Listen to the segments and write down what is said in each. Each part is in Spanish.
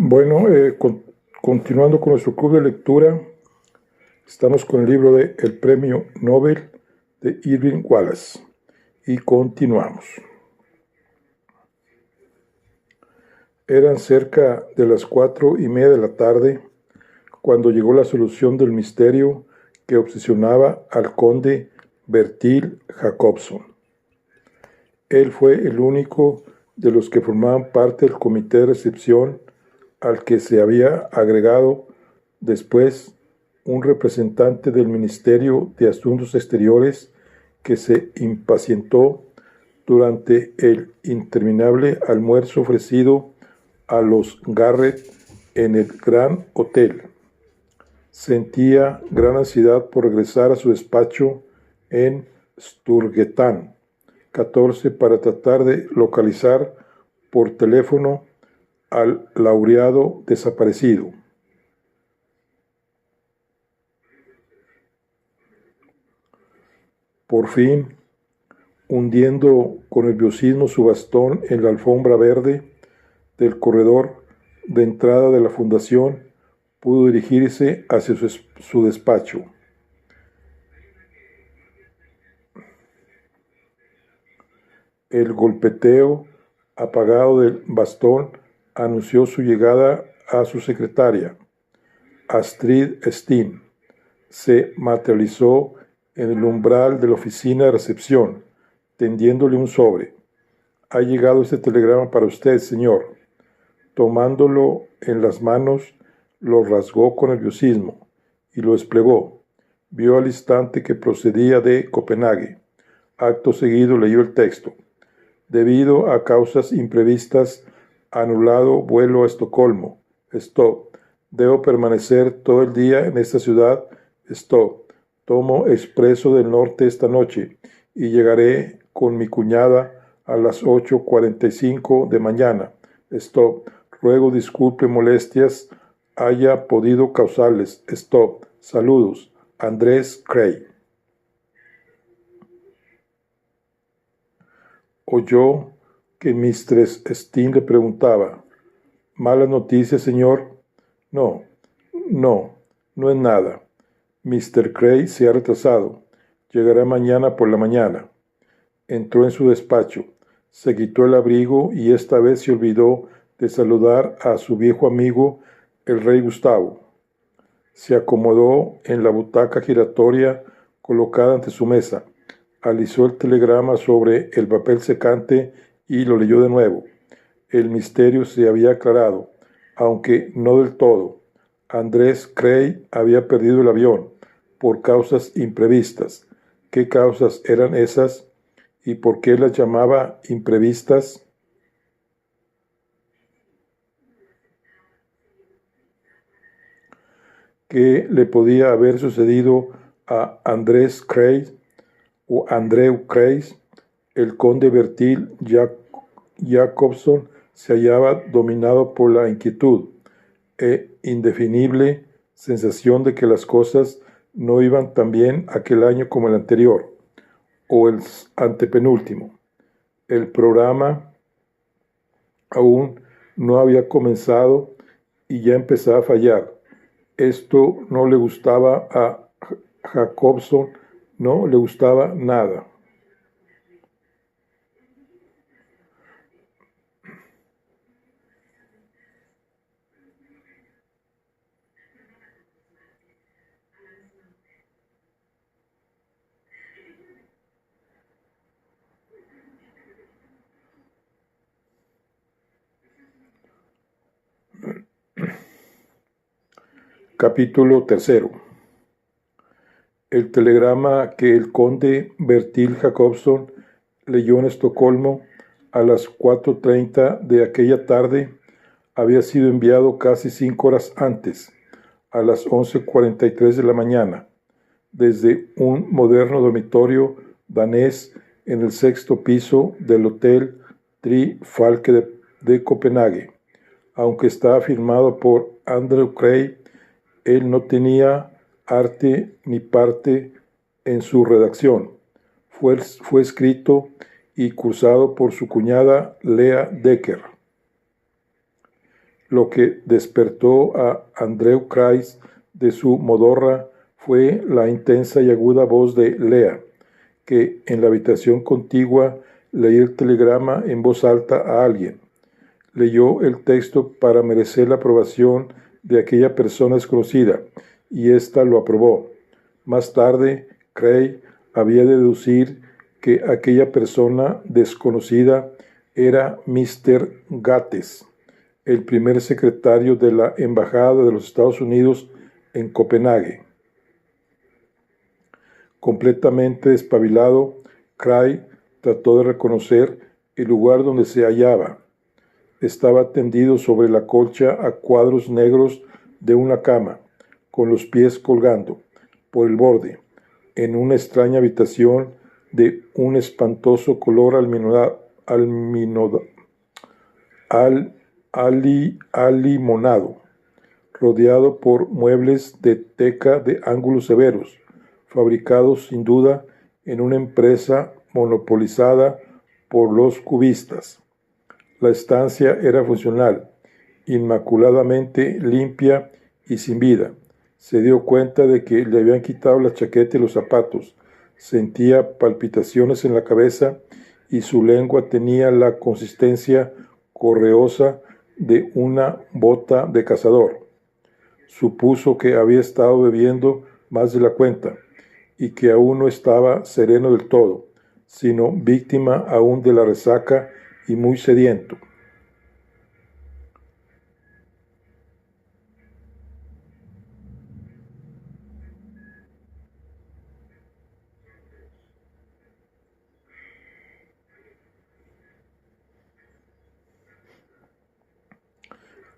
Bueno, continuando con nuestro club de lectura, estamos con el libro de El Premio Nobel de Irving Wallace y continuamos. Eran cerca de las 4:30 de la tarde cuando llegó la solución del misterio que obsesionaba al conde Bertil Jacobson. Él fue el único de los que formaban parte del comité de recepción al que se había agregado después un representante del Ministerio de Asuntos Exteriores que se impacientó durante el interminable almuerzo ofrecido a los Garrett en el Gran Hotel. Sentía gran ansiedad por regresar a su despacho en Sturgetan 14 para tratar de localizar por teléfono al laureado desaparecido. Por fin, hundiendo con nerviosismo su bastón en la alfombra verde del corredor de entrada de la fundación, pudo dirigirse hacia su despacho. El golpeteo apagado del bastón anunció su llegada a su secretaria. Astrid Steen se materializó en el umbral de la oficina de recepción, tendiéndole un sobre. Ha llegado este telegrama para usted, señor. Tomándolo en las manos, lo rasgó con nerviosismo y lo desplegó. Vio al instante que procedía de Copenhague. Acto seguido leyó el texto. Debido a causas imprevistas, anulado vuelo a Estocolmo. Stop. Debo permanecer todo el día en esta ciudad. Stop. Tomo expreso del norte esta noche y llegaré con mi cuñada a las 8:45 de mañana. Stop. Ruego disculpe molestias haya podido causarles. Stop. Saludos. Andrés Cray. Oyó que Mistress Steen le preguntaba: ¿Malas noticias, señor? No es nada. Mr. Cray se ha retrasado. Llegará mañana por la mañana. Entró en su despacho. Se quitó el abrigo y esta vez se olvidó de saludar a su viejo amigo, el rey Gustavo. Se acomodó en la butaca giratoria colocada ante su mesa. Alisó el telegrama sobre el papel secante y lo leyó de nuevo. El misterio se había aclarado, aunque no del todo. Andrés Cray había perdido el avión por causas imprevistas. ¿Qué causas eran esas y por qué las llamaba imprevistas? ¿Qué le podía haber sucedido a Andrés Cray o Andrew Cray? El conde Bertil Jacobson se hallaba dominado por la inquietud e indefinible sensación de que las cosas no iban tan bien aquel año como el anterior o el antepenúltimo. El programa aún no había comenzado y ya empezaba a fallar. Esto no le gustaba a Jacobson, no le gustaba nada. Capítulo 3. El telegrama que el conde Bertil Jacobson leyó en Estocolmo a las 4:30 de aquella tarde había sido enviado casi 5 horas antes, a las 11:43 de la mañana, desde un moderno dormitorio danés en el 6º piso del Hotel Trifalke de Copenhague. Aunque estaba firmado por Andrew Cray, él no tenía arte ni parte en su redacción. Fue escrito y cursado por su cuñada Lea Decker. Lo que despertó a Andrew Kreis de su modorra fue la intensa y aguda voz de Lea, que en la habitación contigua leía el telegrama en voz alta a alguien. Leyó el texto para merecer la aprobación de aquella persona desconocida, y ésta lo aprobó. Más tarde, Cray había de deducir que aquella persona desconocida era Mr. Gates, el primer secretario de la Embajada de los Estados Unidos en Copenhague. Completamente despabilado, Cray trató de reconocer el lugar donde se hallaba. Estaba tendido sobre la colcha a cuadros negros de una cama, con los pies colgando por el borde, en una extraña habitación de un espantoso color alimonado, rodeado por muebles de teca de ángulos severos, fabricados sin duda en una empresa monopolizada por los cubistas. La estancia era funcional, inmaculadamente limpia y sin vida. Se dio cuenta de que le habían quitado la chaqueta y los zapatos. Sentía palpitaciones en la cabeza y su lengua tenía la consistencia correosa de una bota de cazador. Supuso que había estado bebiendo más de la cuenta y que aún no estaba sereno del todo, sino víctima aún de la resaca y muy sediento.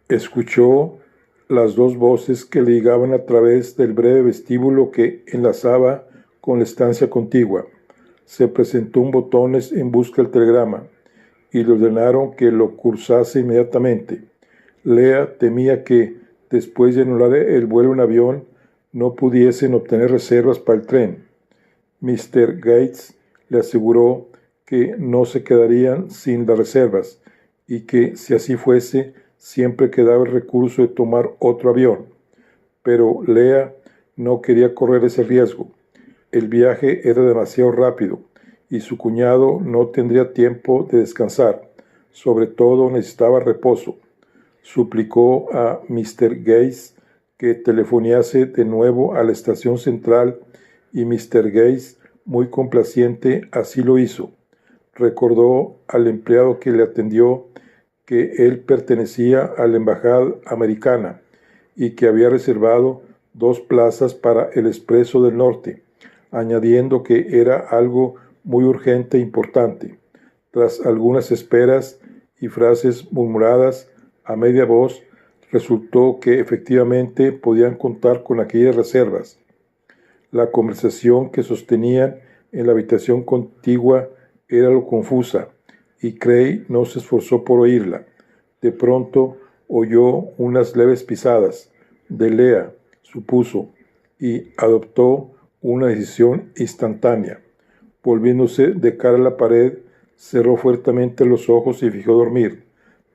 Escuchó las dos voces que le llegaban a través del breve vestíbulo que enlazaba con la estancia contigua. Se presentó un botones en busca del telegrama y le ordenaron que lo cursase inmediatamente. Lea temía que, después de anular el vuelo en avión, no pudiesen obtener reservas para el tren. Mr. Gates le aseguró que no se quedarían sin las reservas y que, si así fuese, siempre quedaba el recurso de tomar otro avión. Pero Lea no quería correr ese riesgo. El viaje era demasiado rápido y su cuñado no tendría tiempo de descansar. Sobre todo necesitaba reposo. Suplicó a Mr. Gates que telefonease de nuevo a la estación central y Mr. Gates, muy complaciente, así lo hizo. Recordó al empleado que le atendió que él pertenecía a la embajada americana y que había reservado 2 plazas para el Expreso del Norte, añadiendo que era algo muy urgente e importante. Tras algunas esperas y frases murmuradas a media voz, resultó que efectivamente podían contar con aquellas reservas. La conversación que sostenían en la habitación contigua era algo confusa, y Cray no se esforzó por oírla. De pronto oyó unas leves pisadas. De Lea, supuso, y adoptó una decisión instantánea. Volviéndose de cara a la pared, cerró fuertemente los ojos y fijó dormir.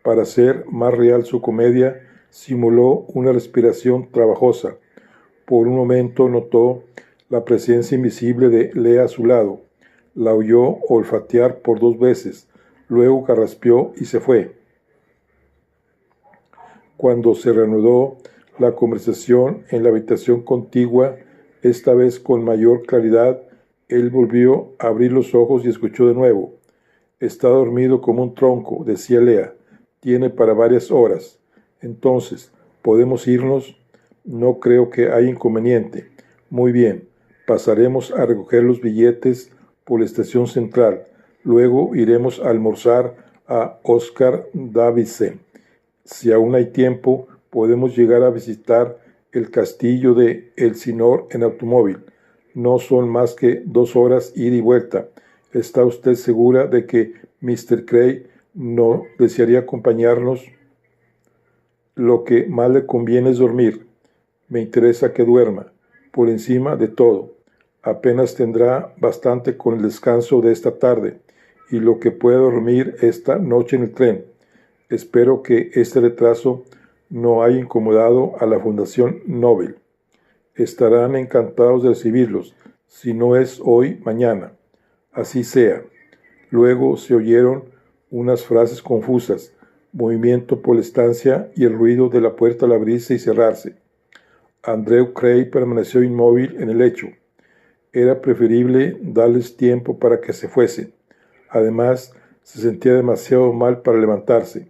Para hacer más real su comedia, simuló una respiración trabajosa. Por un momento notó la presencia invisible de Lea a su lado. La oyó olfatear por 2 veces. Luego carraspeó y se fue. Cuando se reanudó la conversación en la habitación contigua, esta vez con mayor claridad, él volvió a abrir los ojos y escuchó de nuevo. Está dormido como un tronco, decía Lea. Tiene para varias horas. Entonces, ¿podemos irnos? No creo que haya inconveniente. Muy bien, pasaremos a recoger los billetes por la estación central. Luego iremos a almorzar a Oscar Davison. Si aún hay tiempo, podemos llegar a visitar el castillo de Elsinore en automóvil. No son más que 2 horas ida y vuelta. ¿Está usted segura de que Mr. Cray no desearía acompañarnos? Lo que más le conviene es dormir. Me interesa que duerma, por encima de todo. Apenas tendrá bastante con el descanso de esta tarde y lo que pueda dormir esta noche en el tren. Espero que este retraso no haya incomodado a la Fundación Nobel. Estarán encantados de recibirlos, si no es hoy, mañana. Así sea. Luego se oyeron unas frases confusas, movimiento por la estancia y el ruido de la puerta al abrirse y cerrarse. Andrew Cray permaneció inmóvil en el lecho. Era preferible darles tiempo para que se fuesen. Además, se sentía demasiado mal para levantarse.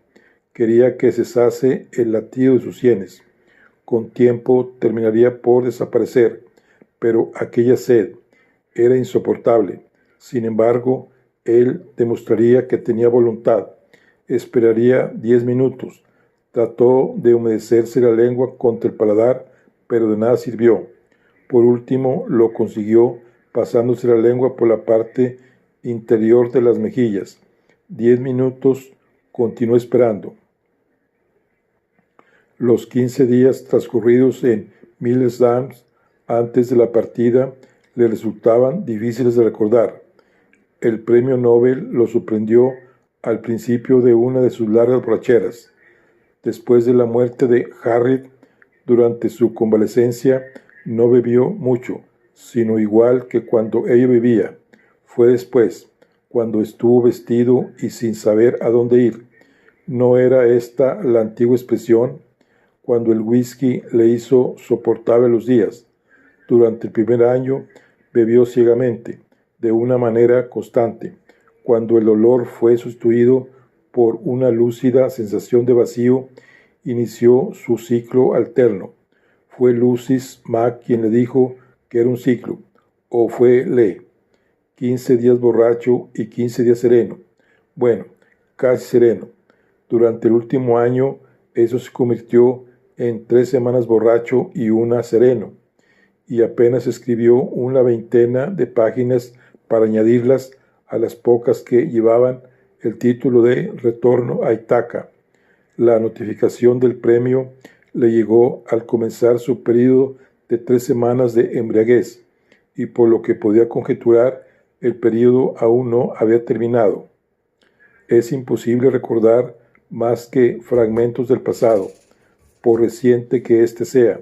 Quería que cesase el latido de sus sienes. Con tiempo terminaría por desaparecer, pero aquella sed era insoportable. Sin embargo, él demostraría que tenía voluntad. Esperaría 10 minutos. Trató de humedecerse la lengua contra el paladar, pero de nada sirvió. Por último, lo consiguió pasándose la lengua por la parte interior de las mejillas. 10 minutos continuó esperando. Los 15 días transcurridos en Miller's Dams antes de la partida le resultaban difíciles de recordar. El premio Nobel lo sorprendió al principio de una de sus largas borracheras. Después de la muerte de Harriet, durante su convalecencia, no bebió mucho, sino igual que cuando ella bebía. Fue después, cuando estuvo vestido y sin saber a dónde ir. ¿No era esta la antigua expresión? Cuando el whisky le hizo soportable los días. Durante el primer año bebió ciegamente, de una manera constante. Cuando el dolor fue sustituido por una lúcida sensación de vacío, inició su ciclo alterno. ¿Fue Lucis Mack quien le dijo que era un ciclo? ¿O fue Lee? 15 días borracho y 15 días sereno. Bueno, casi sereno. Durante el último año, eso se convirtió en 3 semanas borracho y una sereno. Y apenas escribió una veintena de páginas para añadirlas a las pocas que llevaban el título de Retorno a Ítaca. La notificación del premio le llegó al comenzar su periodo de 3 semanas de embriaguez, y por lo que podía conjeturar, el periodo aún no había terminado. Es imposible recordar más que fragmentos del pasado, por reciente que éste sea,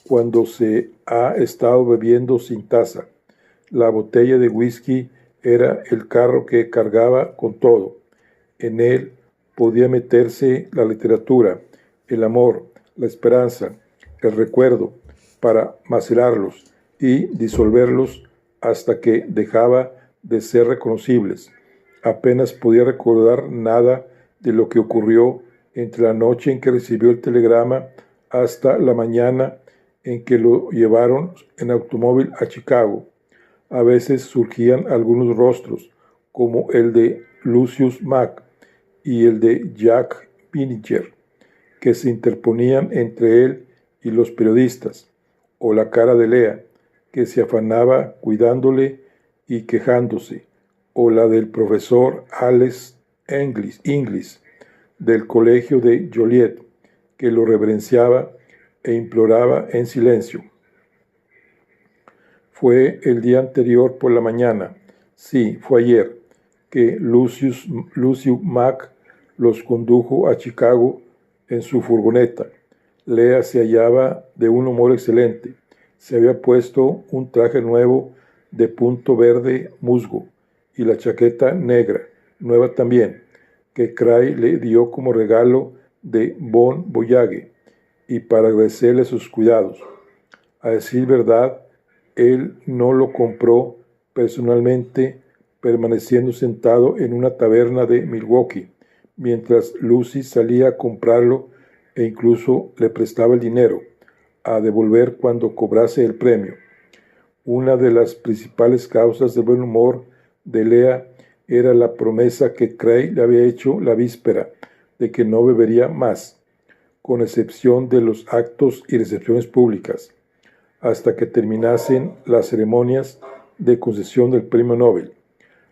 cuando se ha estado bebiendo sin taza. La botella de whisky era el carro que cargaba con todo. En él podía meterse la literatura, el amor, la esperanza, el recuerdo, para macerarlos y disolverlos hasta que dejaba de ser reconocibles. Apenas podía recordar nada de lo que ocurrió entre la noche en que recibió el telegrama hasta la mañana en que lo llevaron en automóvil a Chicago. A veces surgían algunos rostros, como el de Lucius Mack y el de Jack Vininger, que se interponían entre él y los periodistas, o la cara de Lea, que se afanaba cuidándole y quejándose, o la del profesor Alex Inglis, del colegio de Joliet, que lo reverenciaba e imploraba en silencio. Fue el día anterior por la mañana, sí, fue ayer, que Lucius Mack los condujo a Chicago en su furgoneta. Lea se hallaba de un humor excelente. Se había puesto un traje nuevo de punto verde musgo y la chaqueta negra, nueva también, que Cray le dio como regalo de Bon Voyage y para agradecerle sus cuidados. A decir verdad, él no lo compró personalmente, permaneciendo sentado en una taberna de Milwaukee, mientras Lucy salía a comprarlo e incluso le prestaba el dinero, a devolver cuando cobrase el premio. Una de las principales causas del buen humor de Lea era la promesa que Cray le había hecho la víspera de que no bebería más, con excepción de los actos y recepciones públicas, hasta que terminasen las ceremonias de concesión del premio Nobel.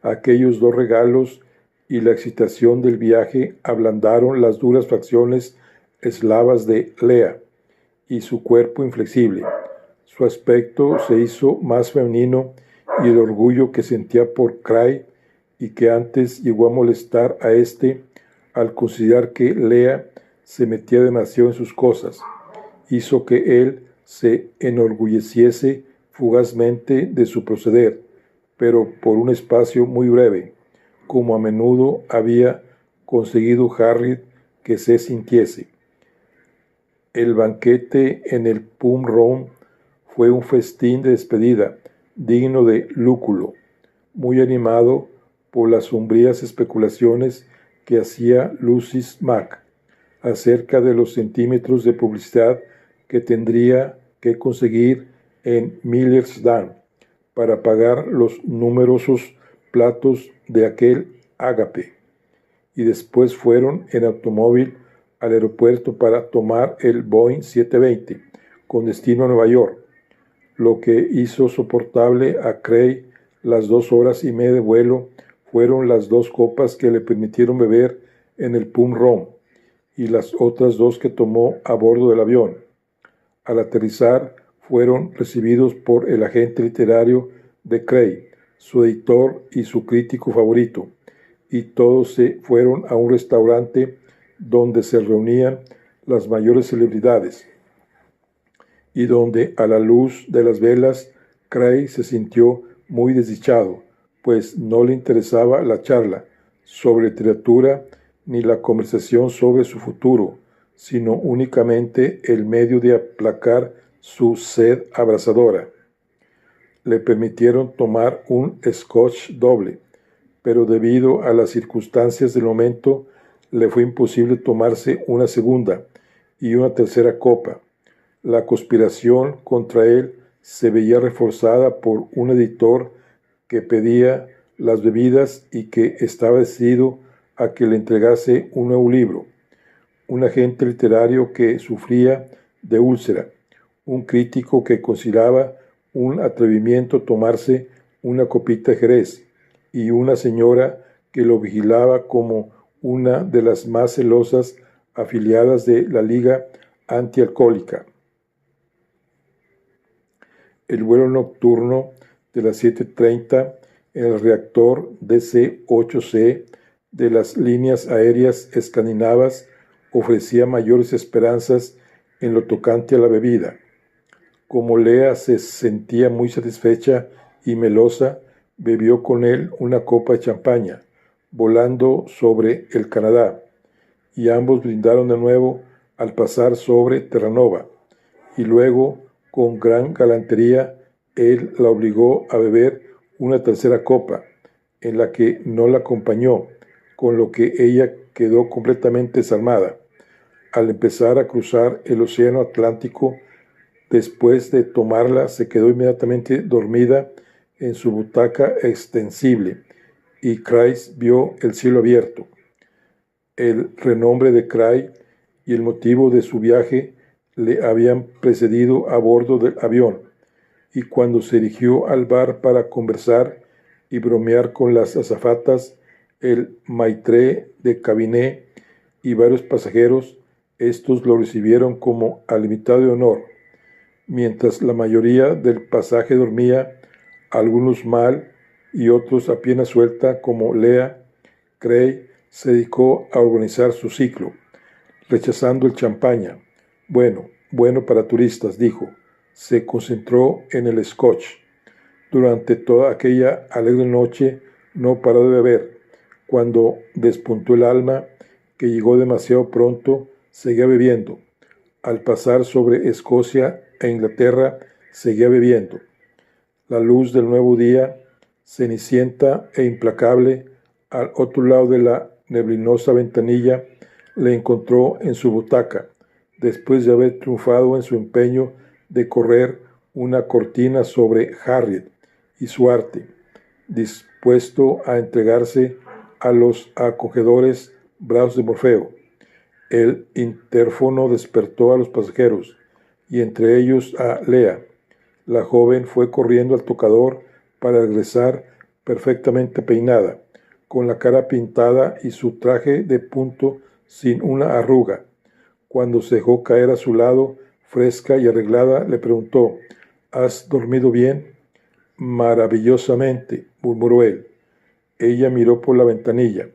Aquellos 2 regalos y la excitación del viaje ablandaron las duras facciones eslavas de Lea y su cuerpo inflexible. Su aspecto se hizo más femenino y el orgullo que sentía por Cray y que antes llegó a molestar a éste al considerar que Lea se metía demasiado en sus cosas, hizo que él se enorgulleciese fugazmente de su proceder, pero por un espacio muy breve, como a menudo había conseguido Harriet que se sintiese. El banquete en el Pub Room fue un festín de despedida, digno de Lúculo, muy animado por las sombrías especulaciones que hacía Lucius Mack acerca de los centímetros de publicidad que tendría que conseguir en Miller's Dam para pagar los numerosos platos de aquel ágape. Y después fueron en automóvil al aeropuerto para tomar el Boeing 720 con destino a Nueva York, lo que hizo soportable a Cray las 2 horas y media de vuelo fueron las 2 copas que le permitieron beber en el Pub Room y las otras 2 que tomó a bordo del avión. Al aterrizar fueron recibidos por el agente literario de Cray, su editor y su crítico favorito, y todos se fueron a un restaurante donde se reunían las mayores celebridades, y donde a la luz de las velas Cray se sintió muy desdichado, pues no le interesaba la charla sobre literatura ni la conversación sobre su futuro, sino únicamente el medio de aplacar su sed abrasadora. Le permitieron tomar un scotch doble, pero debido a las circunstancias del momento le fue imposible tomarse una segunda y una tercera copa. La conspiración contra él se veía reforzada por un editor que pedía las bebidas y que estaba decidido a que le entregase un nuevo libro, un agente literario que sufría de úlcera, un crítico que consideraba un atrevimiento tomarse una copita de Jerez y una señora que lo vigilaba como una de las más celosas afiliadas de la Liga Antialcohólica. El vuelo nocturno de las 7:30 en el reactor DC-8C de las líneas aéreas escandinavas ofrecía mayores esperanzas en lo tocante a la bebida. Como Lea se sentía muy satisfecha y melosa, bebió con él una copa de champaña, volando sobre el Canadá, y ambos brindaron de nuevo al pasar sobre Terranova, y luego, con gran galantería, él la obligó a beber una tercera copa, en la que no la acompañó, con lo que ella quedó completamente desarmada. Al empezar a cruzar el océano Atlántico, después de tomarla, se quedó inmediatamente dormida en su butaca extensible, y Cray vio el cielo abierto. El renombre de Cray y el motivo de su viaje le habían precedido a bordo del avión, y cuando se dirigió al bar para conversar y bromear con las azafatas, el maitre de cabinet y varios pasajeros, estos lo recibieron como al invitado de honor. Mientras la mayoría del pasaje dormía, algunos mal y otros a pierna suelta como Lea, Cray se dedicó a organizar su ciclo, rechazando el champaña. Bueno para turistas, dijo. Se concentró en el scotch. Durante toda aquella alegre noche no paró de beber. Cuando despuntó el alma, que llegó demasiado pronto, seguía bebiendo. Al pasar sobre Escocia e Inglaterra, seguía bebiendo. La luz del nuevo día, cenicienta e implacable, al otro lado de la neblinosa ventanilla, le encontró en su butaca, después de haber triunfado en su empeño de correr una cortina sobre Harriet y su arte, dispuesto a entregarse a los acogedores brazos de Morfeo. El interfono despertó a los pasajeros, y entre ellos a Lea. La joven fue corriendo al tocador para regresar perfectamente peinada, con la cara pintada y su traje de punto sin una arruga. Cuando se dejó caer a su lado, fresca y arreglada, le preguntó: ¿Has dormido bien? Maravillosamente, murmuró él. Ella miró por la ventanilla.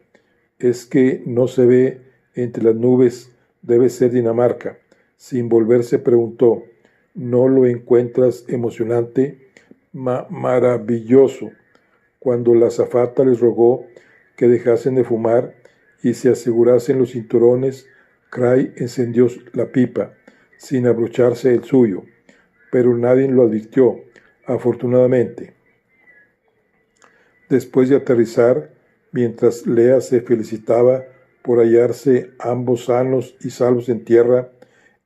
¿Es que no se ve entre las nubes Debe ser Dinamarca. Sin volverse preguntó, ¿no lo encuentras emocionante? Maravilloso. Cuando la azafata les rogó que dejasen de fumar y se asegurasen los cinturones, Cray encendió la pipa, sin abrocharse el suyo, pero nadie lo advirtió, afortunadamente. Después de aterrizar, mientras Lea se felicitaba por hallarse ambos sanos y salvos en tierra,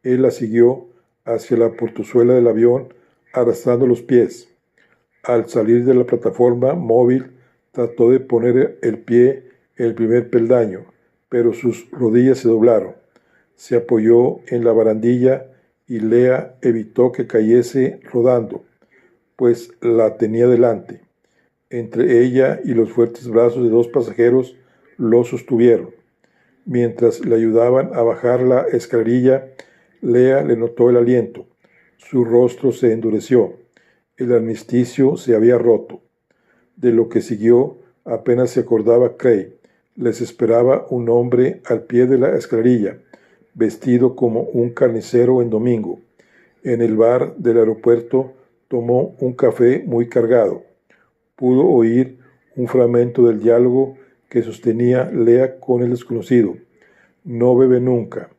él la siguió hacia la portezuela del avión, arrastrando los pies. Al salir de la plataforma móvil, trató de poner el pie en el primer peldaño, pero sus rodillas se doblaron. Se apoyó en la barandilla y Lea evitó que cayese rodando, pues la tenía delante. Entre ella y los fuertes brazos de dos pasajeros lo sostuvieron. Mientras le ayudaban a bajar la escalerilla, Lea le notó el aliento. Su rostro se endureció. El armisticio se había roto. De lo que siguió apenas se acordaba Cray. Les esperaba un hombre al pie de la escalerilla, vestido como un carnicero en domingo. En el bar del aeropuerto tomó un café muy cargado. Pudo oír un fragmento del diálogo que sostenía Lea con el desconocido. No bebe nunca,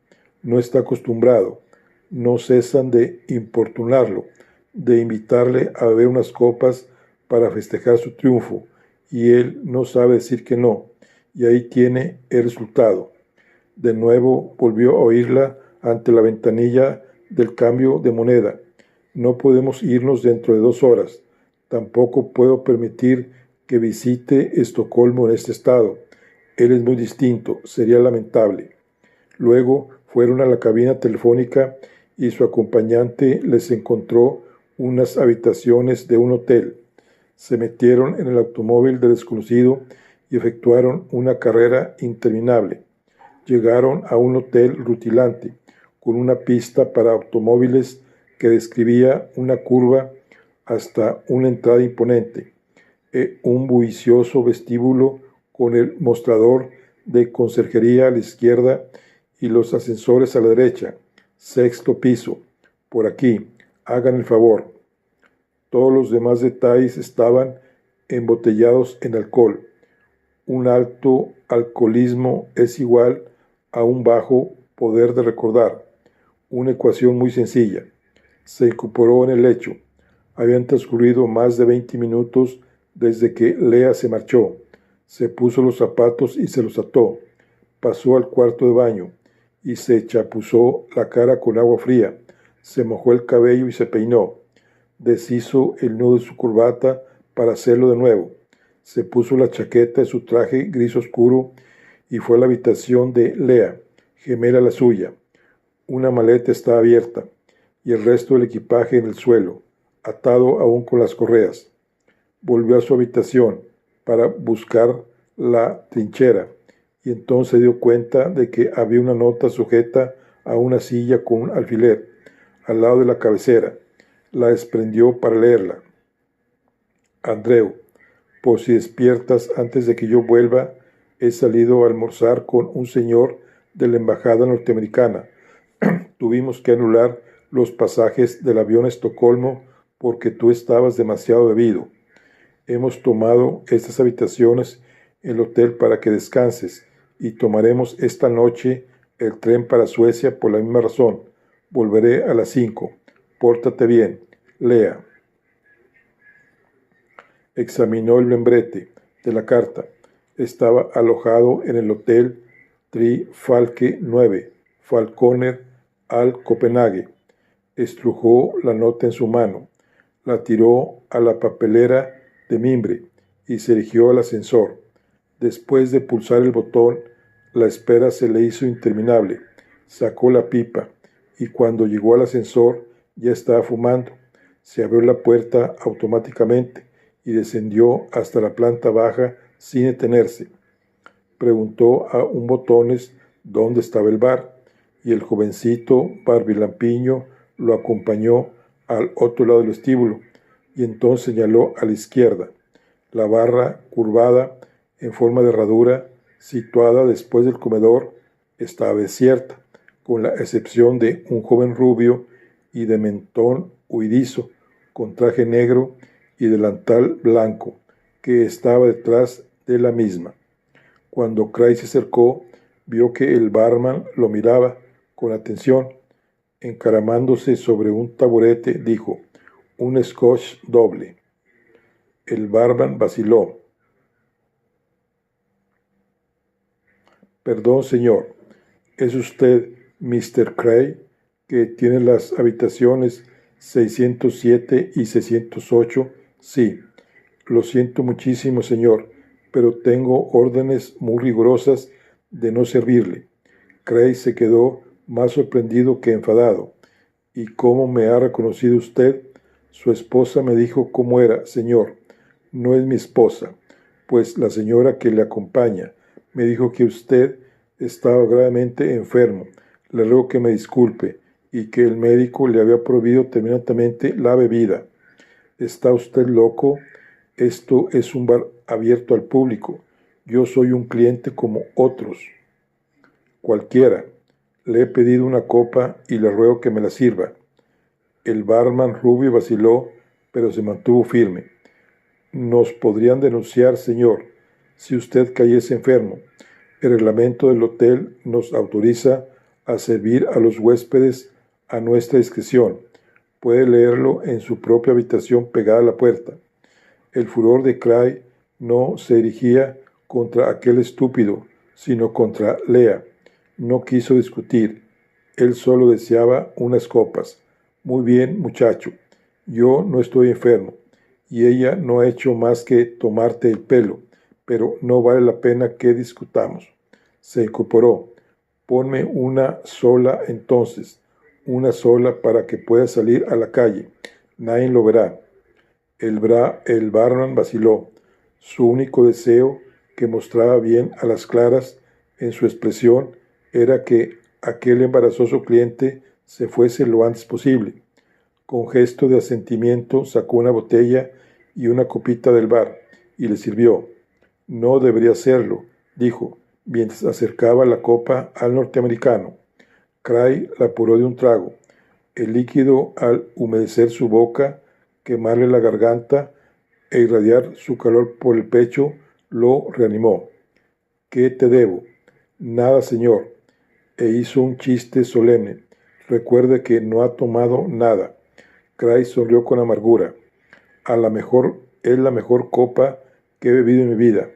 no está acostumbrado, no cesan de importunarlo, de invitarle a beber unas copas para festejar su triunfo, y él no sabe decir que no, y ahí tiene el resultado. De nuevo volvió a oírla ante la ventanilla del cambio de moneda. No podemos irnos dentro de 2 horas. Tampoco puedo permitir que visite Estocolmo en este estado. Él es muy distinto, sería lamentable. Luego fueron a la cabina telefónica y su acompañante les encontró unas habitaciones de un hotel. Se metieron en el automóvil del desconocido y efectuaron una carrera interminable. Llegaron a un hotel rutilante, con una pista para automóviles que describía una curva hasta una entrada imponente, un bullicioso vestíbulo con el mostrador de conserjería a la izquierda y los ascensores a la derecha. 6º piso. Por aquí, hagan el favor. Todos los demás detalles estaban embotellados en alcohol. Un alto alcoholismo es igual a un bajo poder de recordar. Una ecuación muy sencilla. Se incorporó en el lecho. Habían transcurrido más de 20 minutos desde que Lea se marchó. Se puso los zapatos y se los ató. Pasó al cuarto de baño y se chapuzó la cara con agua fría. Se mojó el cabello y se peinó. Deshizo el nudo de su corbata para hacerlo de nuevo. Se puso la chaqueta de su traje gris oscuro y fue a la habitación de Lea, gemela a la suya. Una maleta estaba abierta y el resto del equipaje en el suelo, atado aún con las correas. Volvió a su habitación para buscar la trinchera y entonces se dio cuenta de que había una nota sujeta a una silla con un alfiler al lado de la cabecera. La desprendió para leerla. Andreu, por si despiertas antes de que yo vuelva, he salido a almorzar con un señor de la embajada norteamericana. Tuvimos que anular los pasajes del avión a Estocolmo porque tú estabas demasiado bebido. Hemos tomado estas habitaciones en el hotel para que descanses y tomaremos esta noche el tren para Suecia por la misma razón. Volveré a las 5. Pórtate bien. Lea. Examinó el membrete de la carta. Estaba alojado en el hotel Trifalke 9, Falconer, al Copenhague. Estrujó la nota en su mano, la tiró a la papelera de mimbre y se dirigió al ascensor. Después de pulsar el botón, la espera se le hizo interminable. Sacó la pipa y cuando llegó al ascensor ya estaba fumando. Se abrió la puerta automáticamente y descendió hasta la planta baja sin detenerse. Preguntó a un botones dónde estaba el bar y el jovencito barbilampiño lo acompañó al otro lado del vestíbulo y entonces señaló a la izquierda. La barra curvada en forma de herradura, situada después del comedor, estaba desierta. con la excepción de un joven rubio y de mentón huidizo, con traje negro y delantal blanco, que estaba detrás de la misma. Cuando Cray se acercó, vio que el barman lo miraba con atención. Encaramándose sobre un taburete, dijo: «Un scotch doble». El barman vaciló. «Perdón, señor, ¿es usted Mr. Cray, que tiene las habitaciones 607 y 608? Sí. Lo siento muchísimo, señor, pero tengo órdenes muy rigurosas de no servirle». Cray se quedó más sorprendido que enfadado. «¿Y cómo me ha reconocido usted? Su esposa me dijo cómo era, señor». «No es mi esposa, pues la señora que le acompaña me dijo que usted estaba gravemente enfermo. Le ruego que me disculpe y que el médico le había prohibido terminantemente la bebida». «¿Está usted loco? Esto es un bar abierto al público. Yo soy un cliente como otros cualquiera. Le he pedido una copa y le ruego que me la sirva». El barman rubio vaciló, pero se mantuvo firme. «Nos podrían denunciar, señor, si usted cayese enfermo. El reglamento del hotel nos autoriza a servir a los huéspedes a nuestra discreción. Puede leerlo en su propia habitación pegada a la puerta». El furor de Cray no se dirigía contra aquel estúpido, sino contra Lea. No quiso discutir. Él solo deseaba unas copas. «Muy bien, muchacho. Yo no estoy enfermo, y ella no ha hecho más que tomarte el pelo, pero no vale la pena que discutamos». Se incorporó. «Ponme una sola entonces, una sola para que pueda salir a la calle. Nadie lo verá». El barman vaciló. Su único deseo, que mostraba bien a las claras en su expresión, era que aquel embarazoso cliente se fuese lo antes posible. Con gesto de asentimiento sacó una botella y una copita del bar y le sirvió. «No debería hacerlo», dijo, mientras acercaba la copa al norteamericano. Cray la apuró de un trago. El líquido, al humedecer su boca, quemarle la garganta e irradiar su calor por el pecho, lo reanimó. «¿Qué te debo?» «Nada, señor». E hizo un chiste solemne. «Recuerde que no ha tomado nada». Cray sonrió con amargura. «Es la mejor copa que he bebido en mi vida».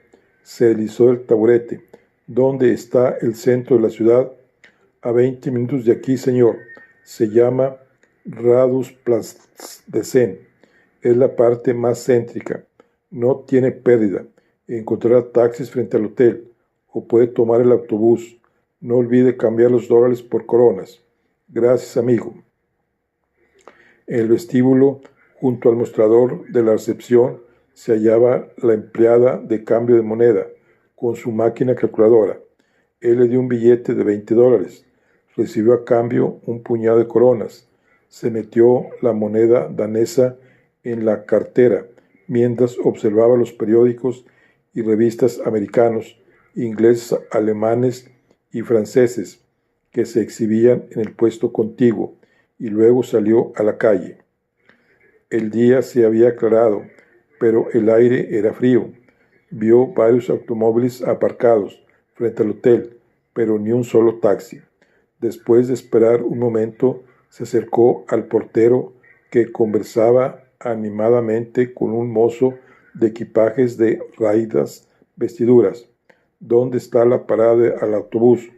Se deslizó del taburete. «¿Dónde está el centro de la ciudad?» «A 20 minutos de aquí, señor. Se llama Radusplatz-Desen. Es la parte más céntrica. No tiene pérdida. Encontrará taxis frente al hotel, o puede tomar el autobús. No olvide cambiar los dólares por coronas». «Gracias, amigo». En el vestíbulo, junto al mostrador de la recepción, se hallaba la empleada de cambio de moneda, con su máquina calculadora. Él le dio un billete de $20. Recibió a cambio un puñado de coronas. Se metió la moneda danesa en la cartera, mientras observaba los periódicos y revistas americanos, ingleses, alemanes y franceses que se exhibían en el puesto contiguo, y luego salió a la calle. El día se había aclarado, pero el aire era frío. Vio varios automóviles aparcados frente al hotel, pero ni un solo taxi. Después de esperar un momento, se acercó al portero, que conversaba animadamente con un mozo de equipajes de raídas vestiduras. «¿Dónde está la parada al autobús?»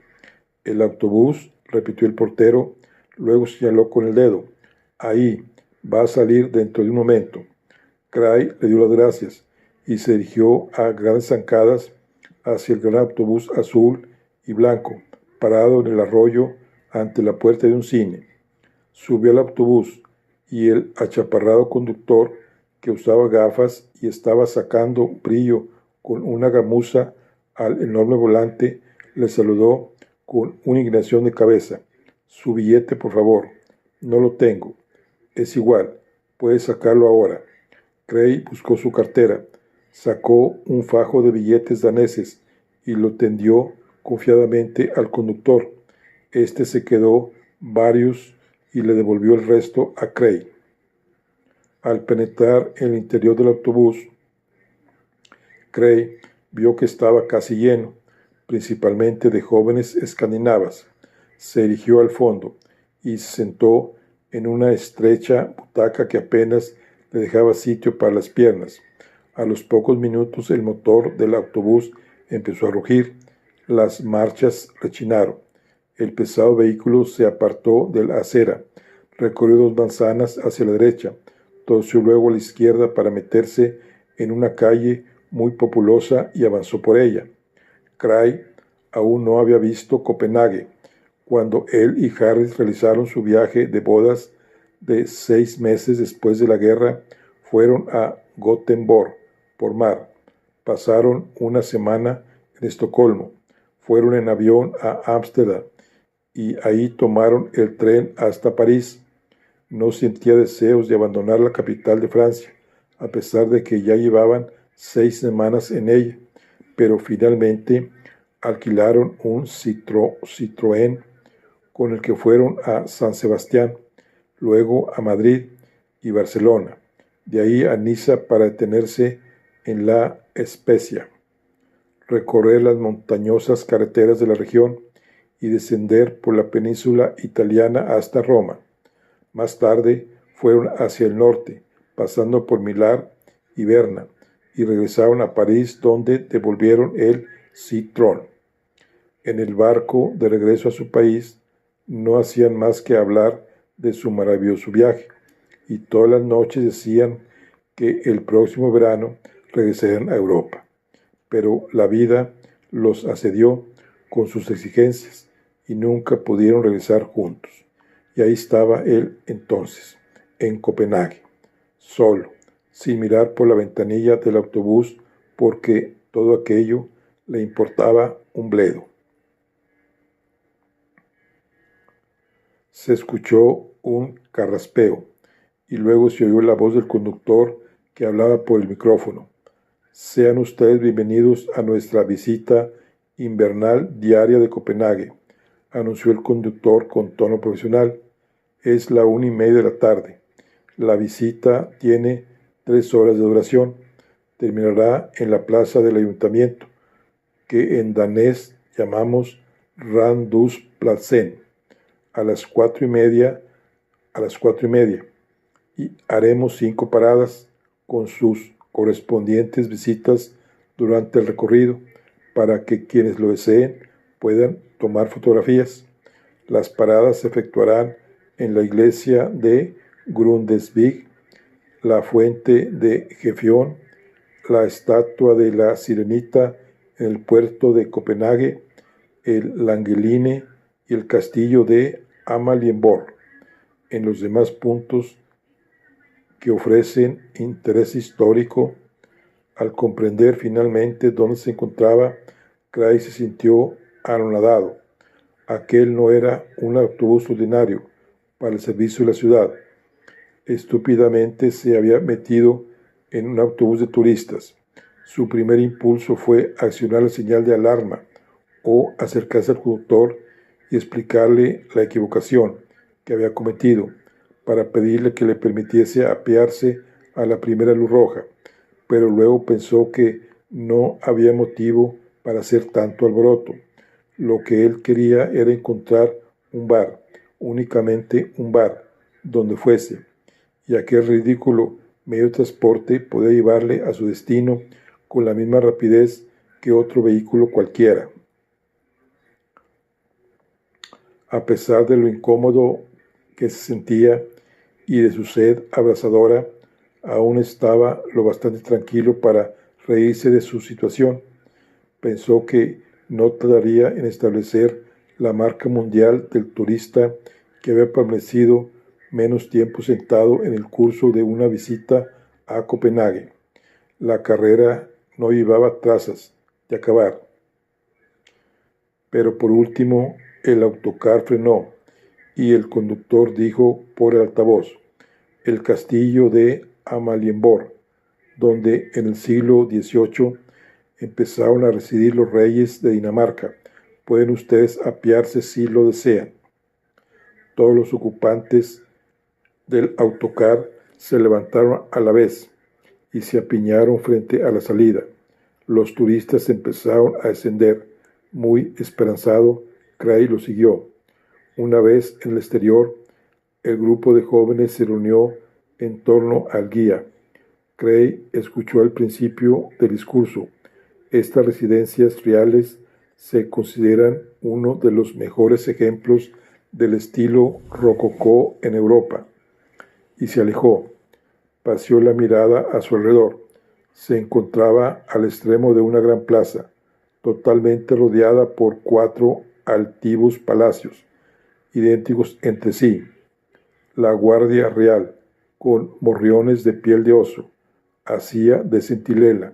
«El autobús», repitió el portero, luego señaló con el dedo. «Ahí, va a salir dentro de un momento». Cray le dio las gracias y se dirigió a grandes zancadas hacia el gran autobús azul y blanco, parado en el arroyo ante la puerta de un cine. Subió al autobús y el achaparrado conductor, que usaba gafas y estaba sacando brillo con una gamuza al enorme volante, le saludó con una inclinación de cabeza. «Su billete, por favor». «No lo tengo». «Es igual, puede sacarlo ahora». Cray buscó su cartera, sacó un fajo de billetes daneses y lo tendió confiadamente al conductor. Este se quedó varios y le devolvió el resto a Kray. Al penetrar en el interior del autobús, Kray vio que estaba casi lleno, principalmente de jóvenes escandinavas. Se dirigió al fondo y se sentó en una estrecha butaca que apenas le dejaba sitio para las piernas. A los pocos minutos el motor del autobús empezó a rugir, las marchas rechinaron. El pesado vehículo se apartó de la acera, recorrió 2 manzanas hacia la derecha, torció luego a la izquierda para meterse en una calle muy populosa y avanzó por ella. Kray aún no había visto Copenhague cuando él y Harris realizaron su viaje de bodas de 6 meses después de la guerra. Fueron a Gothenburg por mar, pasaron una semana en Estocolmo, fueron en avión a Ámsterdam y ahí tomaron el tren hasta París. No sentía deseos de abandonar la capital de Francia, a pesar de que ya llevaban 6 semanas en ella, pero finalmente alquilaron un Citroën con el que fueron a San Sebastián, luego a Madrid y Barcelona, de ahí a Niza para detenerse en La Spezia, recorrer las montañosas carreteras de la región y descender por la península italiana hasta Roma. Más tarde fueron hacia el norte, pasando por Milán y Berna, y regresaron a París, donde devolvieron el Citroën. En el barco de regreso a su país no hacían más que hablar de su maravilloso viaje, y todas las noches decían que el próximo verano regresarían a Europa. Pero la vida los asedió con sus exigencias y nunca pudieron regresar juntos. Y ahí estaba él entonces, en Copenhague, solo, sin mirar por la ventanilla del autobús, porque todo aquello le importaba un bledo. Se escuchó un carraspeo y luego se oyó la voz del conductor que hablaba por el micrófono. Sean ustedes bienvenidos a nuestra visita invernal diaria de Copenhague, anunció el conductor con tono profesional. Es la 1:30 de la tarde. La visita tiene 3 horas de duración. Terminará en la plaza del ayuntamiento, que en danés llamamos Rådhuspladsen, a las 4:30, y haremos 5 paradas con sus correspondientes visitas durante el recorrido para que quienes lo deseen puedan tomar fotografías. Las paradas se efectuarán en la iglesia de Grundesvig, la fuente de Gefjon, la estatua de la Sirenita en el puerto de Copenhague, el Langeline y el castillo de Amalienborg. En los demás puntos que ofrecen interés histórico, al comprender finalmente dónde se encontraba, Kray se sintió anonadado. Aquel no era un autobús ordinario para el servicio de la ciudad. Estúpidamente se había metido en un autobús de turistas. Su primer impulso fue accionar la señal de alarma o acercarse al conductor y explicarle la equivocación que había cometido, para pedirle que le permitiese apearse a la primera luz roja, pero luego pensó que no había motivo para hacer tanto alboroto. Lo que él quería era encontrar un bar, únicamente un bar, donde fuese, y aquel ridículo medio de transporte podía llevarle a su destino con la misma rapidez que otro vehículo cualquiera. A pesar de lo incómodo que se sentía y de su sed abrasadora, aún estaba lo bastante tranquilo para reírse de su situación. Pensó que no tardaría en establecer la marca mundial del turista que había permanecido menos tiempo sentado en el curso de una visita a Copenhague. La carrera no llevaba trazas de acabar. Pero por último, el autocar frenó y el conductor dijo por el altavoz: el castillo de Amalienborg, donde en el siglo XVIII empezaron a residir los reyes de Dinamarca, Pueden ustedes apearse si lo desean. Todos los ocupantes del autocar se levantaron a la vez y se apiñaron frente a la salida. Los turistas empezaron a descender. Muy esperanzado, Cray lo siguió. Una vez en el exterior, el grupo de jóvenes se reunió en torno al guía. Cray escuchó el principio del discurso. Estas residencias reales se consideran uno de los mejores ejemplos del estilo rococó en Europa. Y se alejó. Paseó la mirada a su alrededor. Se encontraba al extremo de una gran plaza, totalmente rodeada por 4 altivos palacios, idénticos entre sí. La Guardia Real, con morriones de piel de oso, hacía de centinela.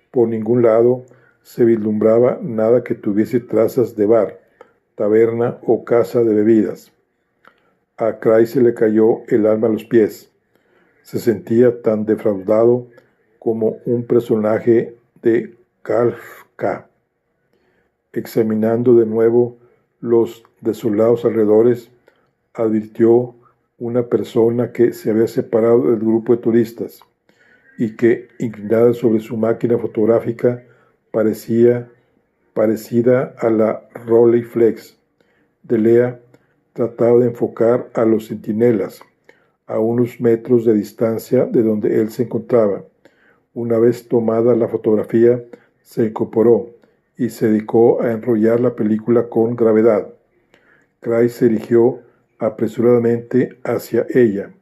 Por ningún lado se vislumbraba nada que tuviese trazas de bar, taberna o casa de bebidas. A Cray se le cayó el alma a los pies. Se sentía tan defraudado como un personaje de Kafka. Examinando de nuevo los desolados alrededores, advirtió una persona que se había separado del grupo de turistas y que, inclinada sobre su máquina fotográfica, parecida a la Rolleiflex de Lea, trataba de enfocar a los centinelas a unos metros de distancia de donde él se encontraba. Una vez tomada la fotografía, se incorporó y se dedicó a enrollar la película con gravedad. Cray se dirigió apresuradamente hacia ella.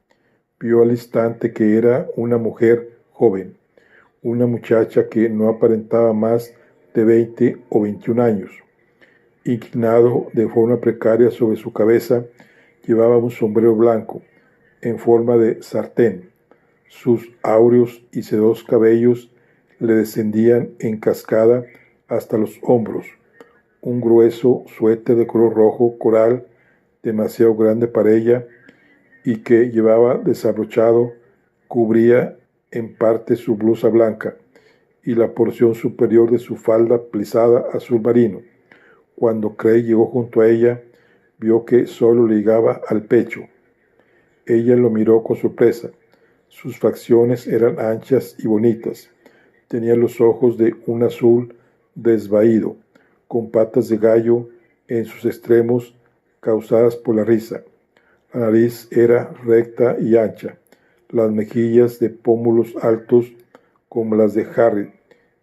Vio al instante que era una mujer joven, una muchacha que no aparentaba más de 20 o 21 años. Inclinado de forma precaria sobre su cabeza, llevaba un sombrero blanco, en forma de sartén. Sus áureos y sedosos cabellos le descendían en cascada hasta los hombros. Un grueso suéter de color rojo coral, demasiado grande para ella, y que llevaba desabrochado, cubría en parte su blusa blanca y la porción superior de su falda plisada azul marino. Cuando Cray llegó junto a ella, vio que solo le llegaba al pecho. Ella lo miró con sorpresa. Sus facciones eran anchas y bonitas. Tenía los ojos de un azul desvaído, con patas de gallo en sus extremos causadas por la risa. La nariz era recta y ancha, las mejillas de pómulos altos como las de Harriet,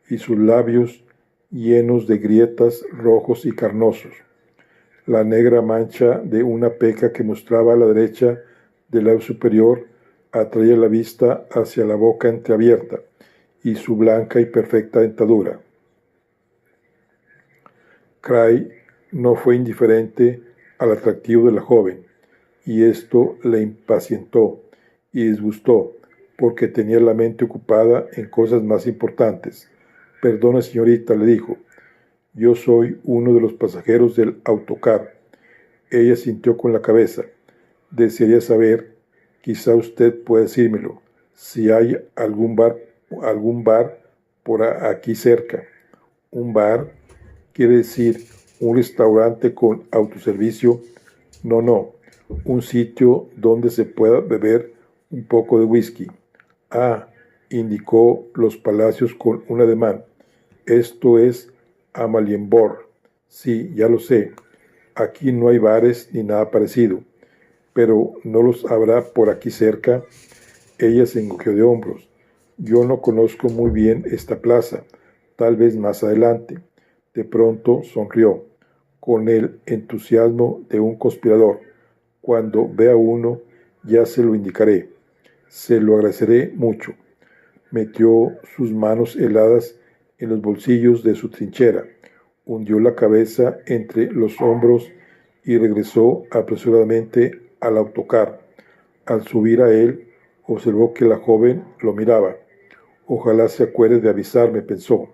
y sus labios llenos de grietas, rojos y carnosos. La negra mancha de una peca que mostraba a la derecha del lado superior atraía la vista hacia la boca entreabierta y su blanca y perfecta dentadura. Cray no fue indiferente al atractivo de la joven, y esto le impacientó y disgustó, porque tenía la mente ocupada en cosas más importantes. «Perdone, señorita», le dijo, «yo soy uno de los pasajeros del autocar». Ella sintió con la cabeza. «Desearía saber, quizá usted pueda decírmelo, si hay algún bar por aquí cerca». «¿Un bar? ¿Quiere decir un restaurante con autoservicio?» No, un sitio donde se pueda beber un poco de whisky». «Ah», indicó los palacios con un ademán, «esto es Amalienborg». «Sí, ya lo sé. Aquí no hay bares ni nada parecido. Pero ¿no los habrá por aquí cerca?» Ella se encogió de hombros. «Yo no conozco muy bien esta plaza. Tal vez más adelante». De pronto sonrió, con el entusiasmo de un conspirador. «Cuando vea uno, ya se lo indicaré. Se lo agradeceré mucho». Metió sus manos heladas en los bolsillos de su trinchera, hundió la cabeza entre los hombros y regresó apresuradamente al autocar. Al subir a él, observó que la joven lo miraba. «Ojalá se acuerde de avisarme», pensó.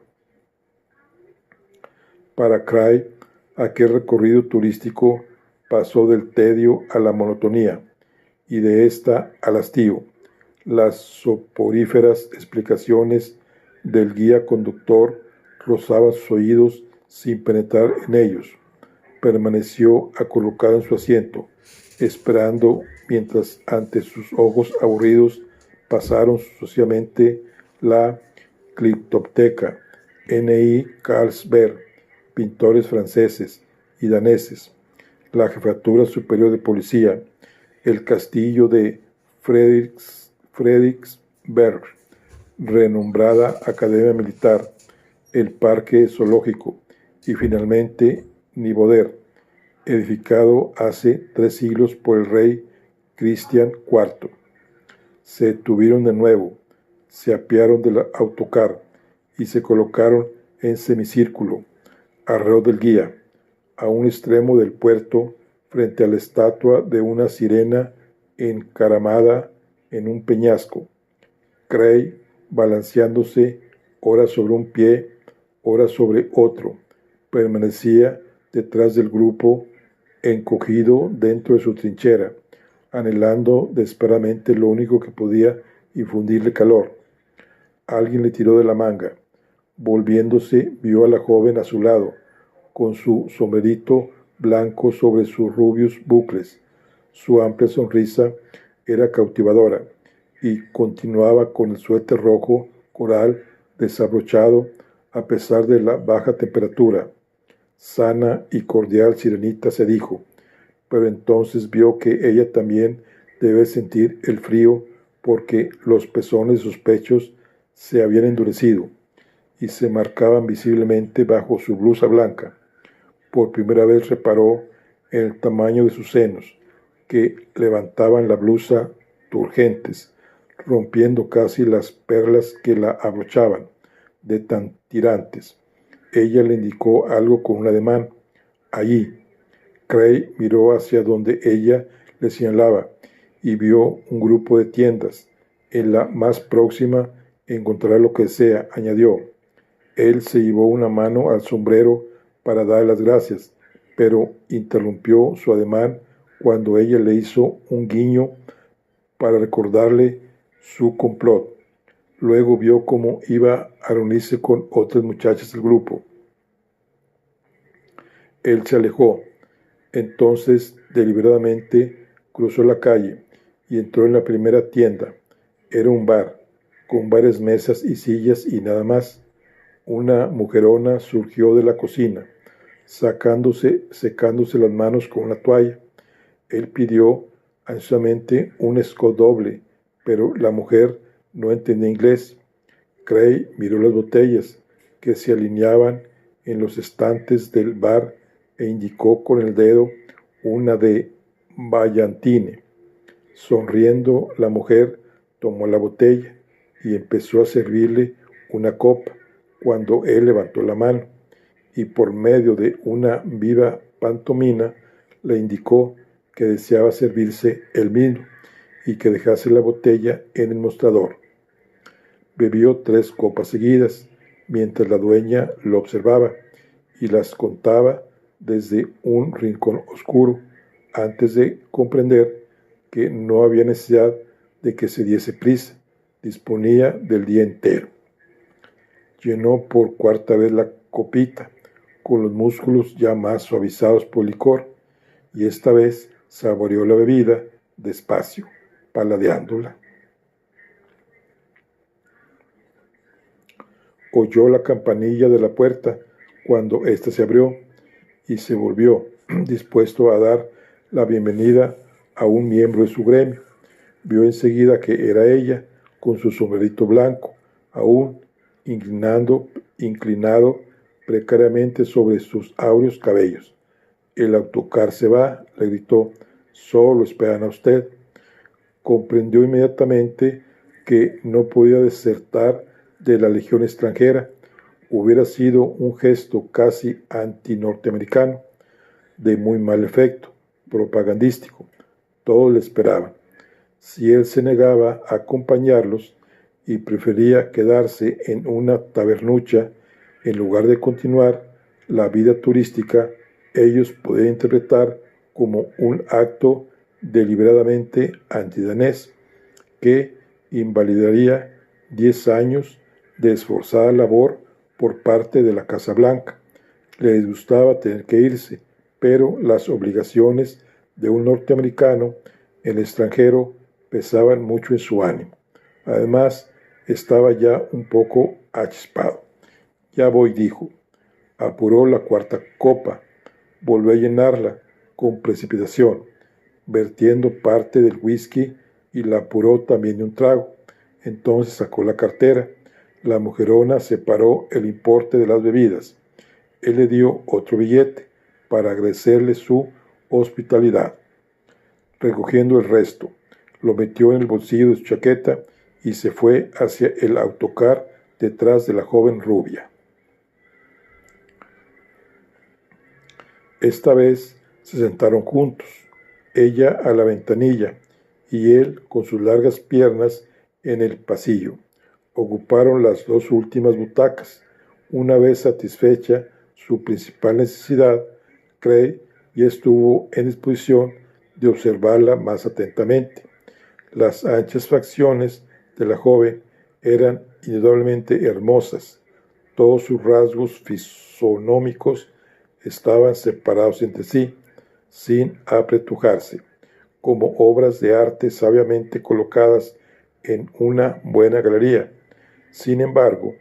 Para Cray, aquel recorrido turístico pasó del tedio a la monotonía y de esta al hastío. Las soporíferas explicaciones del guía conductor rozaban sus oídos sin penetrar en ellos. Permaneció acolocado en su asiento, esperando mientras ante sus ojos aburridos pasaron sucesivamente la Cliptoteca, N.I. Carlsberg, pintores franceses y daneses, la Jefatura Superior de Policía, el castillo de Frederiksberg, renombrada Academia Militar, el Parque Zoológico y finalmente Niboder, edificado hace 3 siglos por el rey Cristian IV. Se detuvieron de nuevo, se apearon del autocar y se colocaron en semicírculo alrededor del guía, a un extremo del puerto, frente a la estatua de una sirena encaramada en un peñasco. Cray, balanceándose ora sobre un pie, ora sobre otro, permanecía detrás del grupo, encogido dentro de su trinchera, anhelando desesperadamente lo único que podía infundirle calor. Alguien le tiró de la manga. Volviéndose, vio a la joven a su lado, con su sombrerito blanco sobre sus rubios bucles. Su amplia sonrisa era cautivadora y continuaba con el suéter rojo coral desabrochado a pesar de la baja temperatura. Sana y cordial sirenita, se dijo, pero entonces vio que ella también debe sentir el frío porque los pezones de sus pechos se habían endurecido y se marcaban visiblemente bajo su blusa blanca. Por primera vez reparó en el tamaño de sus senos, que levantaban la blusa turgentes, rompiendo casi las perlas que la abrochaban, de tan tirantes. Ella le indicó algo con un ademán. Allí. Cray miró hacia donde ella le señalaba y vio un grupo de tiendas. En la más próxima encontrará lo que sea, añadió. Él se llevó una mano al sombrero para dar las gracias, pero interrumpió su ademán cuando ella le hizo un guiño para recordarle su complot. Luego vio cómo iba a reunirse con otras muchachas del grupo. Él se alejó. Entonces, deliberadamente, cruzó la calle y entró en la primera tienda. Era un bar, con varias mesas y sillas y nada más. Una mujerona surgió de la cocina, secándose las manos con una toalla. Él pidió ansiosamente un Scott doble, pero la mujer no entendía inglés. Cray miró las botellas que se alineaban en los estantes del bar e indicó con el dedo una de Ballantine. Sonriendo, la mujer tomó la botella y empezó a servirle una copa cuando él levantó la mano y por medio de una viva pantomima le indicó que deseaba servirse él mismo y que dejase la botella en el mostrador. Bebió 3 copas seguidas, mientras la dueña lo observaba y las contaba desde un rincón oscuro, antes de comprender que no había necesidad de que se diese prisa, disponía del día entero. Llenó por 4ª vez la copita, con los músculos ya más suavizados por el licor, y esta vez saboreó la bebida despacio, paladeándola. Oyó la campanilla de la puerta cuando ésta se abrió y se volvió, dispuesto a dar la bienvenida a un miembro de su gremio. Vio enseguida que era ella, con su sombrerito blanco, aún inclinado precariamente sobre sus áureos cabellos. El autocar se va, le gritó, solo esperan a usted. Comprendió inmediatamente que no podía desertar de la legión extranjera. Hubiera sido un gesto casi anti-norteamericano, de muy mal efecto, propagandístico. Todos le esperaban. Si él se negaba a acompañarlos y prefería quedarse en una tabernucha en lugar de continuar la vida turística, ellos podían interpretar como un acto deliberadamente antidanés que invalidaría 10 años de esforzada labor por parte de la Casa Blanca. Le disgustaba tener que irse, pero las obligaciones de un norteamericano en el extranjero pesaban mucho en su ánimo. Además, estaba ya un poco achispado. Ya voy, dijo. Apuró la cuarta copa, volvió a llenarla con precipitación, vertiendo parte del whisky y la apuró también de un trago. Entonces sacó la cartera. La mujerona separó el importe de las bebidas. Él le dio otro billete para agradecerle su hospitalidad. Recogiendo el resto, lo metió en el bolsillo de su chaqueta y se fue hacia el autocar detrás de la joven rubia. Esta vez se sentaron juntos, ella a la ventanilla y él con sus largas piernas en el pasillo. Ocuparon las dos últimas butacas. Una vez satisfecha su principal necesidad, Craig ya estuvo en disposición de observarla más atentamente. Las anchas facciones de la joven eran indudablemente hermosas. Todos sus rasgos fisonómicos estaban separados entre sí, sin apretujarse, como obras de arte sabiamente colocadas en una buena galería. Sin embargo,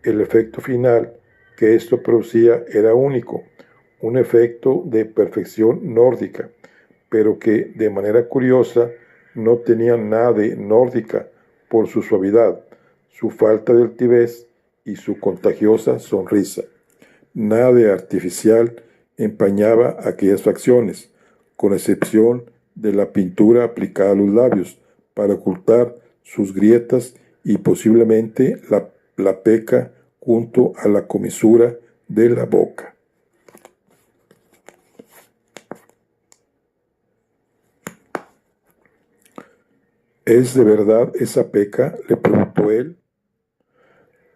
el efecto final que esto producía era único, un efecto de perfección nórdica, pero que de manera curiosa no tenía nada de nórdica por su suavidad, su falta de altivez y su contagiosa sonrisa. Nada de artificial empañaba aquellas facciones, con excepción de la pintura aplicada a los labios para ocultar sus grietas y posiblemente la peca junto a la comisura de la boca. ¿Es de verdad esa peca?, le preguntó él.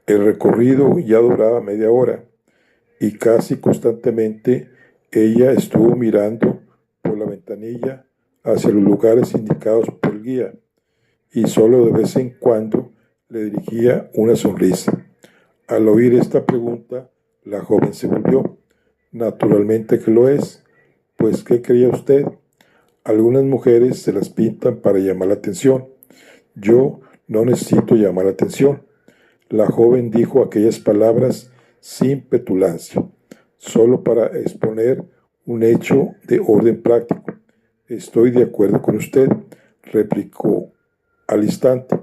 El recorrido ya duraba media hora y casi constantemente ella estuvo mirando por la ventanilla hacia los lugares indicados por el guía y solo de vez en cuando le dirigía una sonrisa. Al oír esta pregunta, la joven se volvió. Naturalmente que lo es. Pues, ¿qué creía usted? Algunas mujeres se las pintan para llamar la atención. Yo no necesito llamar la atención. La joven dijo aquellas palabras sin petulancia, solo para exponer un hecho de orden práctico. Estoy de acuerdo con usted, replicó al instante.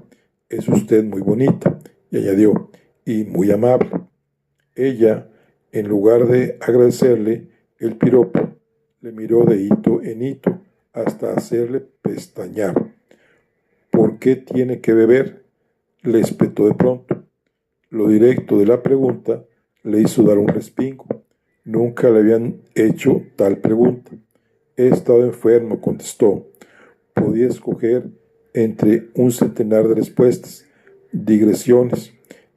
Es usted muy bonita, y añadió, y muy amable. Ella, en lugar de agradecerle el piropo, le miró de hito en hito hasta hacerle pestañear. ¿Por qué tiene que beber?, le espetó de pronto. Lo directo de la pregunta le hizo dar un respingo. Nunca le habían hecho tal pregunta. He estado enfermo, contestó. Podía escoger entre un centenar de respuestas, digresiones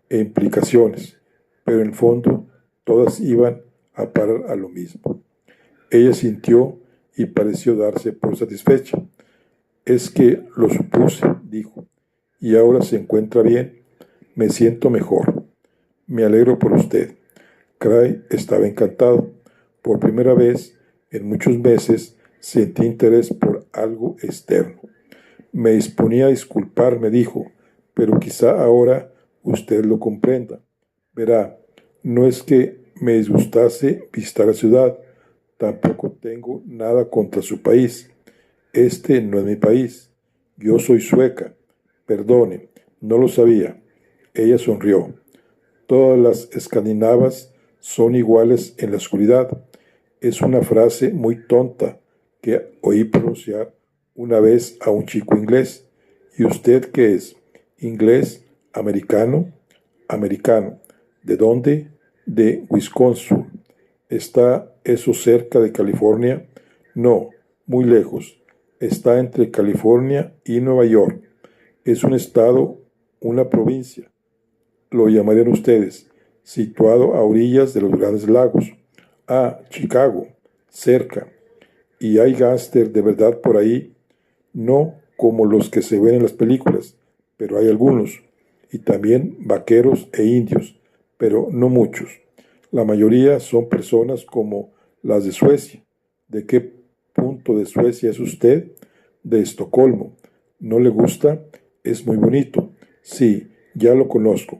e implicaciones, pero en el fondo todas iban a parar a lo mismo. Ella sintió y pareció darse por satisfecha. Es que lo supuse, dijo, y ahora se encuentra bien. Me siento mejor. Me alegro por usted. Craig estaba encantado. Por primera vez en muchos meses sentí interés por algo externo. Me disponía a disculparme, dijo, pero quizá ahora usted lo comprenda. Verá, no es que me disgustase visitar la ciudad, tampoco tengo nada contra su país. Este no es mi país. Yo soy sueca. Perdone, no lo sabía. Ella sonrió. Todas las escandinavas son iguales en la oscuridad. Es una frase muy tonta que oí pronunciar una vez a un chico inglés. ¿Y usted qué es? ¿Inglés? ¿Americano? Americano. ¿De dónde? De Wisconsin. ¿Está eso cerca de California? No, muy lejos. Está entre California y Nueva York. Es un estado, una provincia. Lo llamarían ustedes, situado a orillas de los grandes lagos. Ah, Chicago, cerca. ¿Y hay gángster de verdad por ahí? No como los que se ven en las películas, pero hay algunos. Y también vaqueros e indios, pero no muchos. La mayoría son personas como las de Suecia. ¿De qué punto de Suecia es usted? De Estocolmo. ¿No le gusta? Es muy bonito. Sí, ya lo conozco.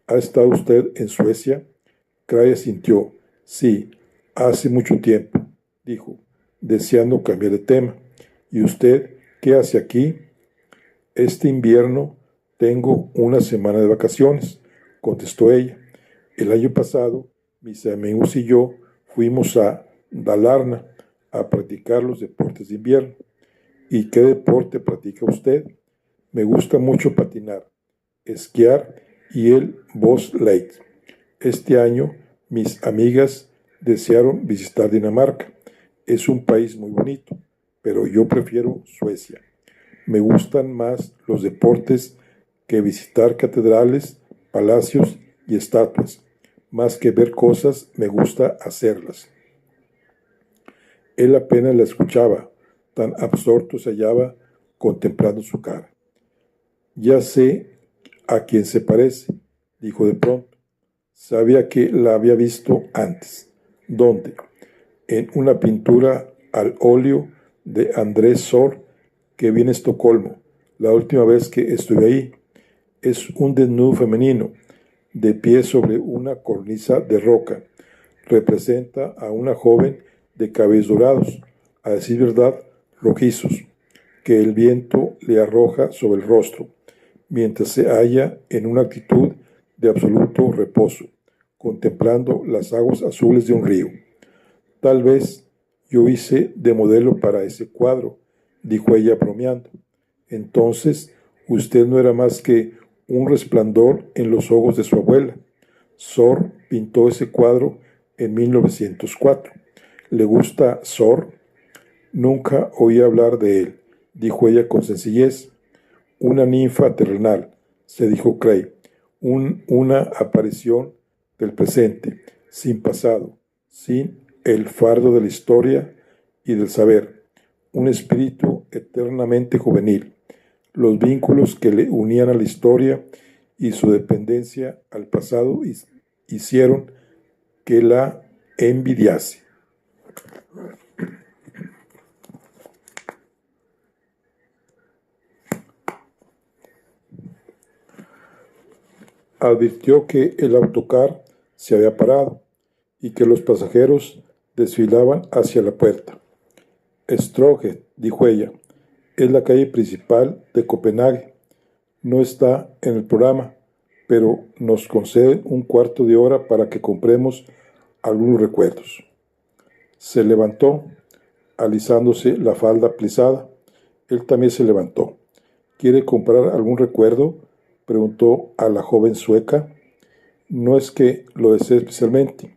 ¿Ha estado usted en Suecia? Cray asintió. Sí, hace mucho tiempo, dijo, deseando cambiar de tema. ¿Y usted qué hace aquí? Este invierno tengo una semana de vacaciones, contestó ella. El año pasado, mis amigos y yo fuimos a Dalarna a practicar los deportes de invierno. ¿Y qué deporte practica usted? Me gusta mucho patinar, esquiar y el bobsleigh. Este año, mis amigas desearon visitar Dinamarca. Es un país muy bonito, pero yo prefiero Suecia. Me gustan más los deportes que visitar catedrales, palacios y estatuas. Más que ver cosas, me gusta hacerlas. Él apenas la escuchaba, tan absorto se hallaba contemplando su cara. Ya sé a quién se parece, dijo de pronto. Sabía que la había visto antes. ¿Dónde? En una pintura al óleo de Andrés Sor que vi en Estocolmo, la última vez que estuve ahí. Es un desnudo femenino, de pie sobre una cornisa de roca. Representa a una joven de cabellos dorados, a decir verdad, rojizos, que el viento le arroja sobre el rostro, mientras se halla en una actitud de absoluto reposo, contemplando las aguas azules de un río. Tal vez yo hice de modelo para ese cuadro, dijo ella bromeando. Entonces, usted no era más que un resplandor en los ojos de su abuela. Sor pintó ese cuadro en 1904. ¿Le gusta Sor? Nunca oí hablar de él, dijo ella con sencillez. Una ninfa terrenal, se dijo Cray, una aparición del presente, sin pasado, sin el fardo de la historia y del saber, un espíritu eternamente juvenil. Los vínculos que le unían a la historia y su dependencia al pasado hicieron que la envidiase. Advirtió que el autocar se había parado y que los pasajeros desfilaban hacia la puerta. Stroge, dijo ella, es la calle principal de Copenhague. No está en el programa, pero nos conceden un cuarto de hora para que compremos algunos recuerdos. Se levantó, alisándose la falda plisada. Él también se levantó. ¿Quiere comprar algún recuerdo?, preguntó a la joven sueca. No es que lo desee especialmente.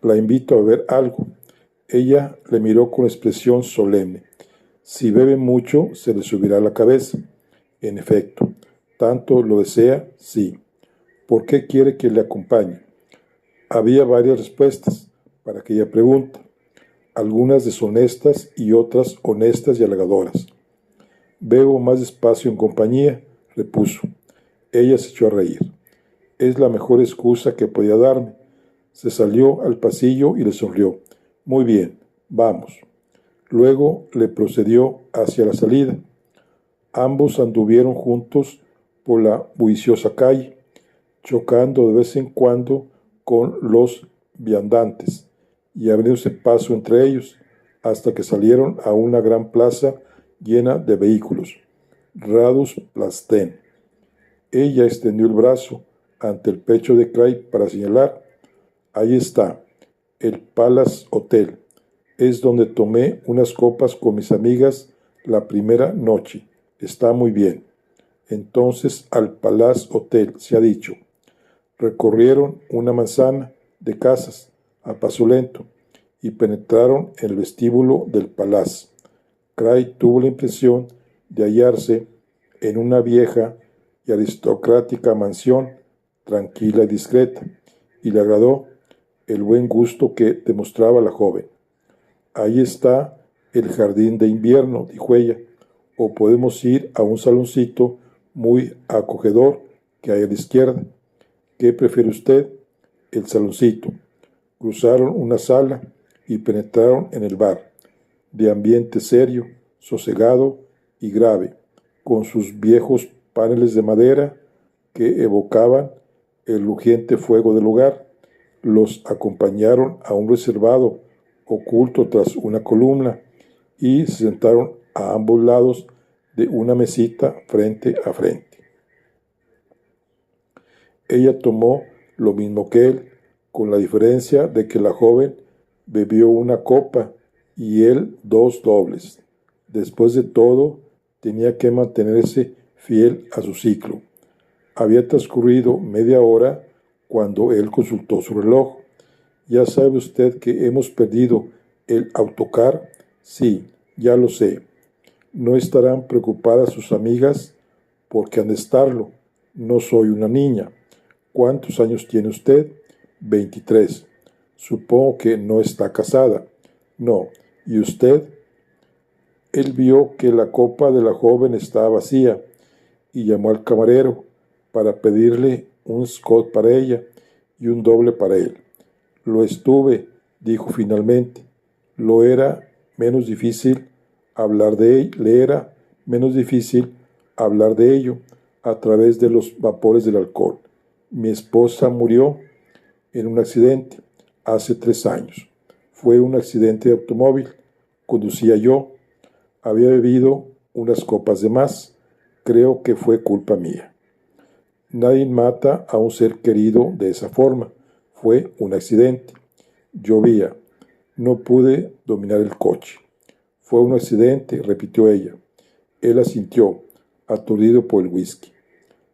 La invito a ver algo. Ella le miró con expresión solemne. Si bebe mucho, se le subirá la cabeza. En efecto, tanto lo desea, sí. ¿Por qué quiere que le acompañe? Había varias respuestas para aquella pregunta, algunas deshonestas y otras honestas y halagadoras. Bebo más despacio en compañía, repuso. Ella se echó a reír. Es la mejor excusa que podía darme. Se salió al pasillo y le sonrió. Muy bien, vamos. Luego le procedió hacia la salida. Ambos anduvieron juntos por la bulliciosa calle, chocando de vez en cuando con los viandantes y abriéndose paso entre ellos, hasta que salieron a una gran plaza llena de vehículos. Radusplatsen. Ella extendió el brazo ante el pecho de Cray para señalar. Ahí está, el Palace Hotel. Es donde tomé unas copas con mis amigas la primera noche. Está muy bien. Entonces al Palace Hotel, se ha dicho. Recorrieron una manzana de casas a paso lento y penetraron en el vestíbulo del Palace. Cray tuvo la impresión de hallarse en una vieja y aristocrática mansión, tranquila y discreta, y le agradó el buen gusto que demostraba la joven. Ahí está el jardín de invierno, dijo ella, o podemos ir a un saloncito muy acogedor que hay a la izquierda. ¿Qué prefiere usted? el saloncito, cruzaron una sala y penetraron en el bar, de ambiente serio, sosegado y grave, con sus viejos paneles de madera que evocaban el rugiente fuego del hogar. Los acompañaron a un reservado oculto tras una columna y se sentaron a ambos lados de una mesita frente a frente. Ella tomó lo mismo que él, con la diferencia de que la joven bebió una copa y él dos dobles. Después de todo, tenía que mantenerse fiel a su ciclo. Había transcurrido media hora cuando él consultó su reloj. ¿Ya sabe usted que hemos perdido el autocar? Sí, ya lo sé. No estarán preocupadas sus amigas porque han de estarlo. No soy una niña. ¿Cuántos años tiene usted? 23. Supongo que no está casada. No. ¿Y usted? Él vio que la copa de la joven estaba vacía y llamó al camarero para pedirle un Scott para ella y un doble para él. Lo estuve, dijo finalmente. Le era menos difícil hablar de ello a través de los vapores del alcohol. Mi esposa murió en un accidente hace 3 años. Fue un accidente de automóvil. Conducía yo. Había bebido unas copas de más. Creo que fue culpa mía. Nadie mata a un ser querido de esa forma. Fue un accidente. Llovía. No pude dominar el coche. Fue un accidente, repitió ella. Él asintió, aturdido por el whisky.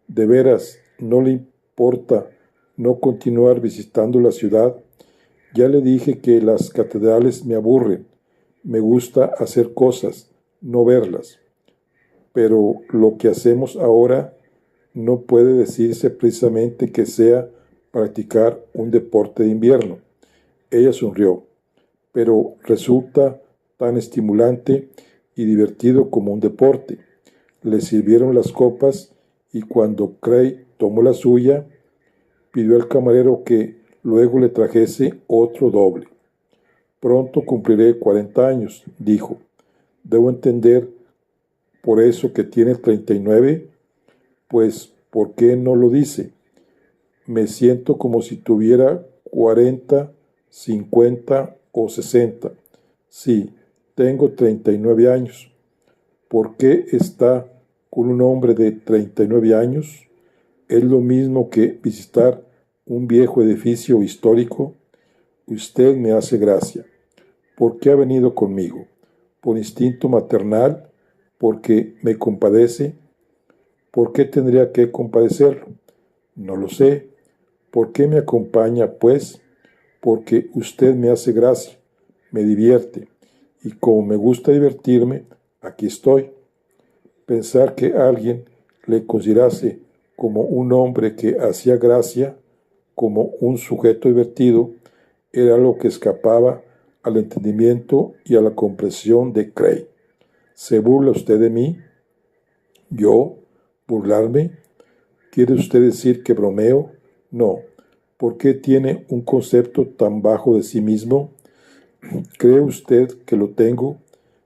¿De veras no le importa no continuar visitando la ciudad? Ya le dije que las catedrales me aburren. Me gusta hacer cosas, no verlas. Pero lo que hacemos ahora no puede decirse precisamente que sea practicar un deporte de invierno. Ella sonrió. Pero resulta tan estimulante y divertido como un deporte. Le sirvieron las copas y cuando Cray tomó la suya, pidió al camarero que luego le trajese otro doble. Pronto cumpliré 40 años, dijo. Debo entender por eso que tiene 39. Pues, ¿por qué no lo dice? Me siento como si tuviera 40, 50 o 60. Sí, tengo 39 años. ¿Por qué está con un hombre de 39 años? Es lo mismo que visitar un viejo edificio histórico. Usted me hace gracia. ¿Por qué ha venido conmigo? ¿Por instinto maternal? ¿Porque me compadece? ¿Por qué tendría que compadecerlo? No lo sé. ¿Por qué me acompaña, pues? Porque usted me hace gracia, me divierte, y como me gusta divertirme, aquí estoy. Pensar que alguien le considerase como un hombre que hacía gracia, como un sujeto divertido, era lo que escapaba al entendimiento y a la comprensión de Cray. ¿Se burla usted de mí? ¿Yo? ¿Burlarme? ¿Quiere usted decir que bromeo? No. ¿Por qué tiene un concepto tan bajo de sí mismo? ¿Cree usted que lo tengo?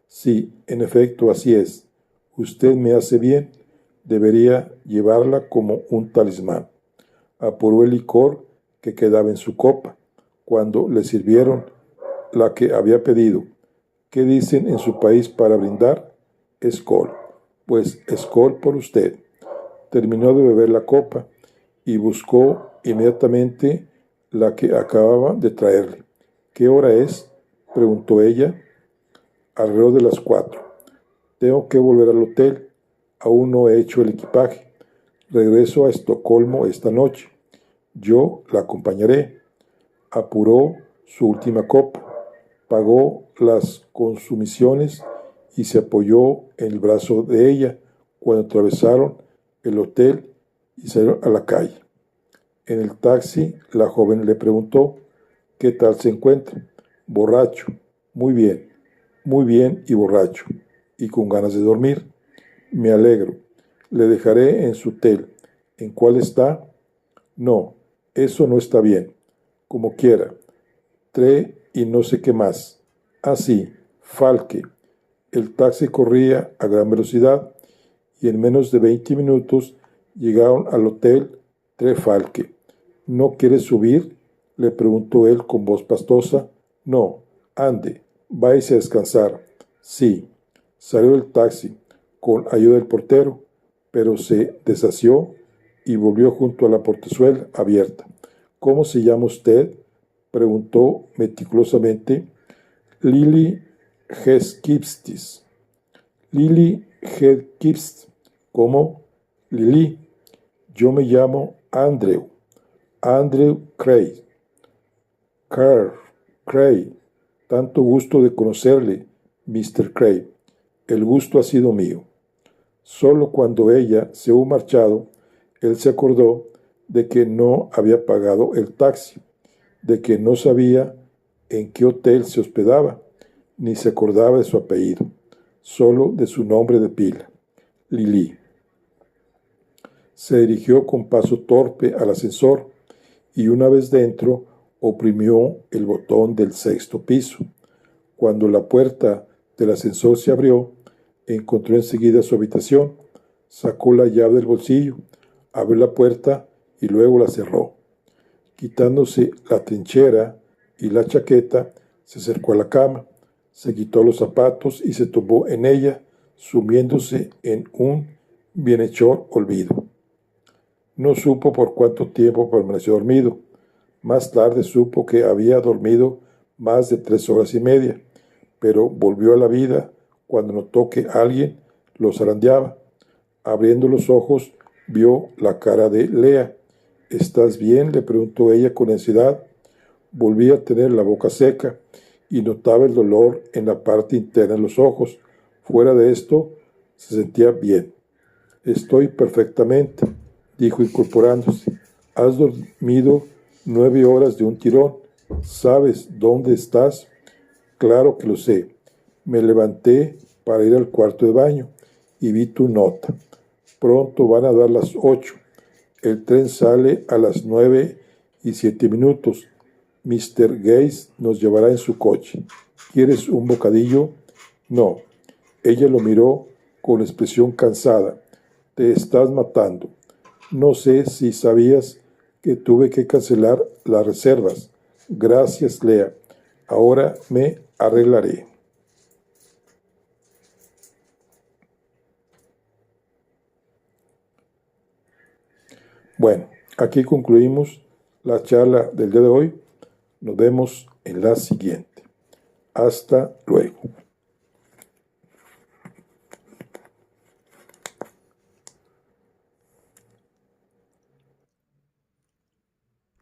Sí, en efecto, así es. Usted me hace bien. Debería llevarla como un talismán. Apuró el licor que quedaba en su copa, cuando le sirvieron la que había pedido. ¿Qué dicen en su país para brindar? Skol. Pues Skol por usted. Terminó de beber la copa y buscó inmediatamente la que acababa de traerle. ¿Qué hora es? Preguntó ella. Alrededor de las 4. Tengo que volver al hotel. Aún no he hecho el equipaje. Regreso a Estocolmo esta noche. Yo la acompañaré. Apuró su última copa, pagó las consumiciones y se apoyó en el brazo de ella cuando atravesaron el hotel y salieron a la calle. En el taxi, la joven le preguntó, ¿qué tal se encuentra? Borracho. Muy bien y borracho, y con ganas de dormir. Me alegro. Le dejaré en su hotel. ¿En cuál está? No, eso no está bien. como quiera. Tre y no sé qué más. Así, Falke. El taxi corría a gran velocidad y en menos de 20 minutos llegaron al hotel Tre Falke. ¿No quieres subir?, le preguntó él con voz pastosa. No, ande, váyase a descansar. Sí. Salió del taxi con ayuda del portero, pero se desasió y volvió junto a la portezuela abierta. ¿Cómo se llama usted?, preguntó meticulosamente. Lili Heskipstis. Lili Heskipstis. ¿Cómo? Lili. Yo me llamo Andrew. Andrew Cray. Cray. Tanto gusto de conocerle, Mr. Cray. El gusto ha sido mío. Solo cuando ella se hubo marchado, él se acordó de que no había pagado el taxi, de que no sabía en qué hotel se hospedaba, ni se acordaba de su apellido, solo de su nombre de pila, Lili. Se dirigió con paso torpe al ascensor y una vez dentro oprimió el botón del 6º piso. Cuando la puerta del ascensor se abrió, encontró enseguida su habitación, sacó la llave del bolsillo, abrió la puerta y luego la cerró. Quitándose la trinchera y la chaqueta, se acercó a la cama, se quitó los zapatos y se tumbó en ella, sumiéndose en un bienhechor olvido. No supo por cuánto tiempo permaneció dormido. Más tarde supo que había dormido más de 3 horas y media, pero volvió a la vida cuando notó que alguien lo zarandeaba. Abriendo los ojos, vio la cara de Lea. ¿Estás bien?, le preguntó ella con ansiedad. Volvía a tener la boca seca y notaba el dolor en la parte interna de los ojos. Fuera de esto, se sentía bien. Estoy perfectamente, dijo incorporándose. Has dormido 9 horas de un tirón. ¿Sabes dónde estás? Claro que lo sé. Me levanté para ir al cuarto de baño y vi tu nota. Pronto van a dar las 8. El tren sale a las 9:07. Mr. Gates nos llevará en su coche. ¿Quieres un bocadillo? No. Ella lo miró con expresión cansada. Te estás matando. No sé si sabías que tuve que cancelar las reservas. Gracias, Lea. Ahora me arreglaré. Bueno, aquí concluimos la charla del día de hoy. Nos vemos en la siguiente. Hasta luego.